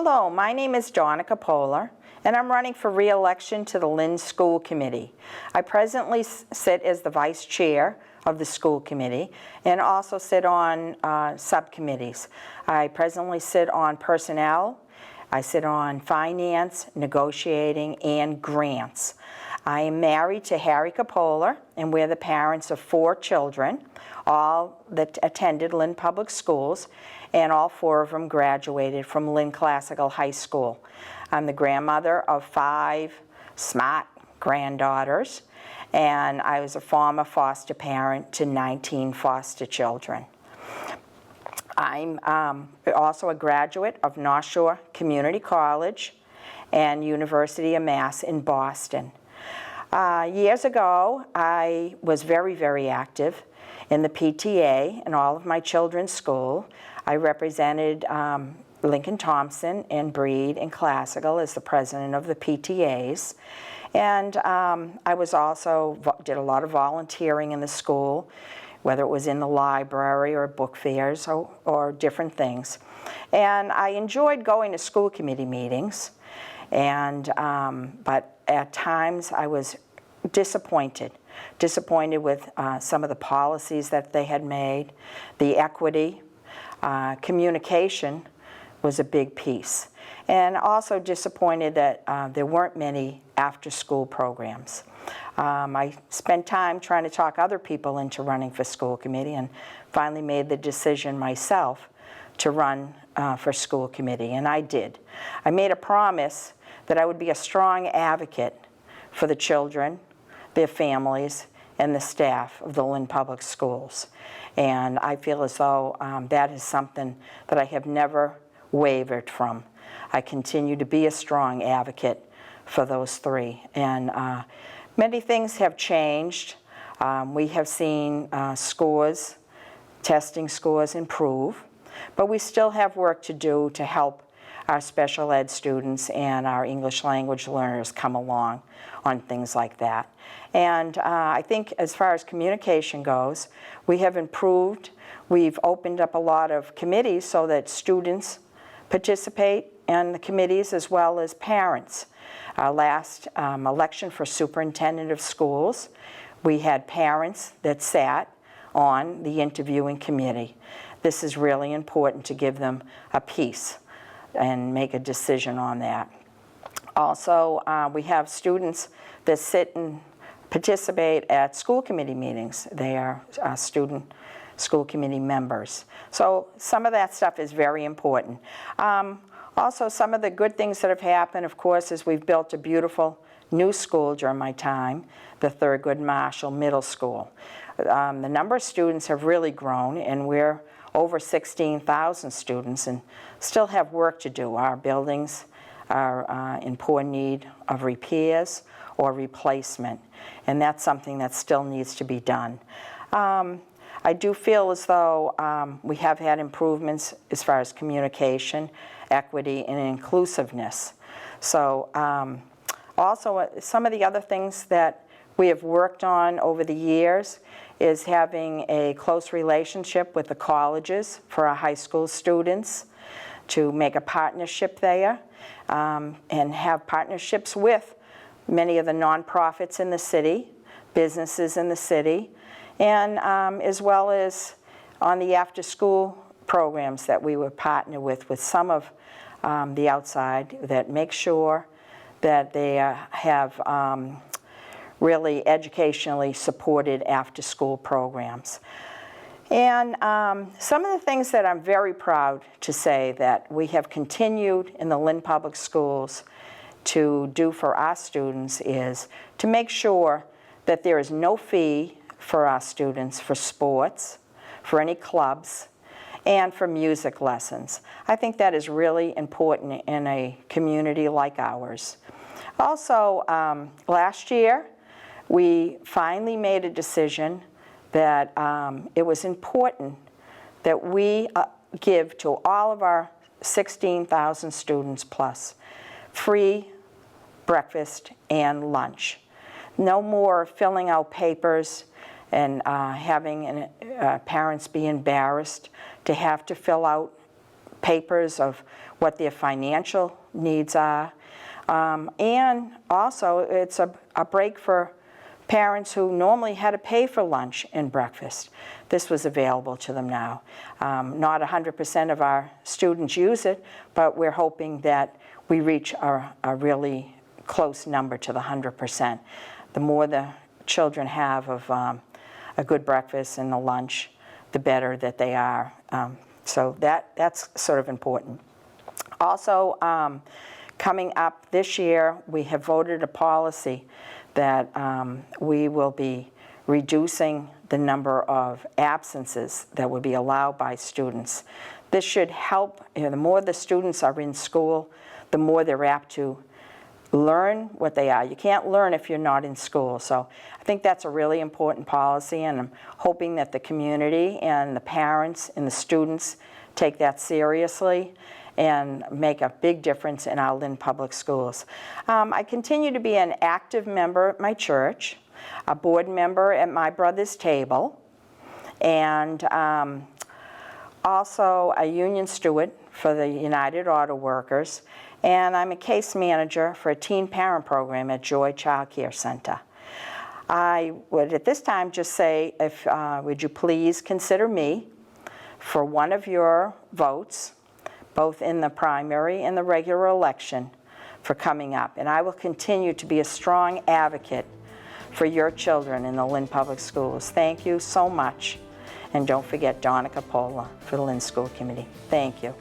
Hello, my name is Donna Coppola, and I'm running for re-election to the Lynn School Committee. I presently sit as the Vice Chair of the School Committee and also sit on subcommittees. I presently sit on Personnel, I sit on Finance, Negotiating, and Grants. I am married to Harry Coppola, and we're the parents of 4 children, all that attended Lynn Public Schools, and all 4 of them graduated from Lynn Classical High School. I'm the grandmother of 5 smart granddaughters, and I was a former foster parent to 19 foster children. I'm also a graduate of North Shore Community College and University of Mass in Boston. Years ago, I was very, very active in the PTA in all of my children's school. I represented Lincoln Thompson and Breed and Classical as the president of the PTAs. And I was also did a lot of volunteering in the school, whether it was in the library or book fairs or different things. And I enjoyed going to school committee meetings, and but at times I was disappointed with some of the policies that they had made. The equity, communication was a big piece. And also disappointed that there weren't many after-school programs. I spent time trying to talk other people into running for school committee and finally made the decision myself to run for school committee, and I did. I made a promise that I would be a strong advocate for the children, their families, and the staff of the Lynn Public Schools. And I feel as though that is something that I have never wavered from. I continue to be a strong advocate for those 3. And many things have changed. We have seen scores, testing scores improve, but we still have work to do to help our special ed students and our English language learners come along on things like that. And I think as far as communication goes, we have improved. We've opened up a lot of committees so that students participate in the committees as well as parents. Our last election for superintendent of schools, we had parents that sat on the interviewing committee. This is really important to give them a piece and make a decision on that. Also, we have students that sit and participate at school committee meetings. They are student school committee members. So some of that stuff is very important. Also, some of the good things that have happened, of course, is we've built a beautiful new school during my time, the Thurgood Marshall Middle School. The number of students have really grown, and we're over 16,000 students and still have work to do. Our buildings are in poor need of repairs or replacement, and that's something that still needs to be done. I do feel as though we have had improvements as far as communication, equity, and inclusiveness. So also some of the other things that we have worked on over the years is having a close relationship with the colleges for our high school students, to make a partnership there and have partnerships with many of the nonprofits in the city, businesses in the city, and as well as on the after-school programs that we would partner with some of the outside that make sure that they have really educationally supported after-school programs. And some of the things that I'm very proud to say that we have continued in the Lynn Public Schools to do for our students is to make sure that there is no fee for our students for sports, for any clubs, and for music lessons. I think that is really important in a community like ours. Also, last year, we finally made a decision that it was important that we give to all of our 16,000 students plus free breakfast and lunch. No more filling out papers and having parents be embarrassed to have to fill out papers of what their financial needs are. And also, it's a break for parents who normally had to pay for lunch and breakfast. This was available to them now. Not 100% of our students use it, but we're hoping that we reach a really close number to the 100%. The more the children have of a good breakfast and a lunch, the better that they are. So that's sort of important. Also, coming up this year, we have voted a policy that we will be reducing the number of absences that would be allowed by students. This should help. The more the students are in school, the more they're apt to learn what they are. You can't learn if you're not in school. So I think that's a really important policy, and I'm hoping that the community and the parents and the students take that seriously and make a big difference in our Lynn Public Schools. I continue to be an active member at my church, a board member at my brother's table, and also a union steward for the United Auto Workers, and I'm a case manager for a teen parent program at Joy Child Care Center. I would at this time just say, would you please consider me for one of your votes, both in the primary and the regular election for coming up. And I will continue to be a strong advocate for your children in the Lynn Public Schools. Thank you so much. And don't forget Donna Coppola for the Lynn School Committee. Thank you.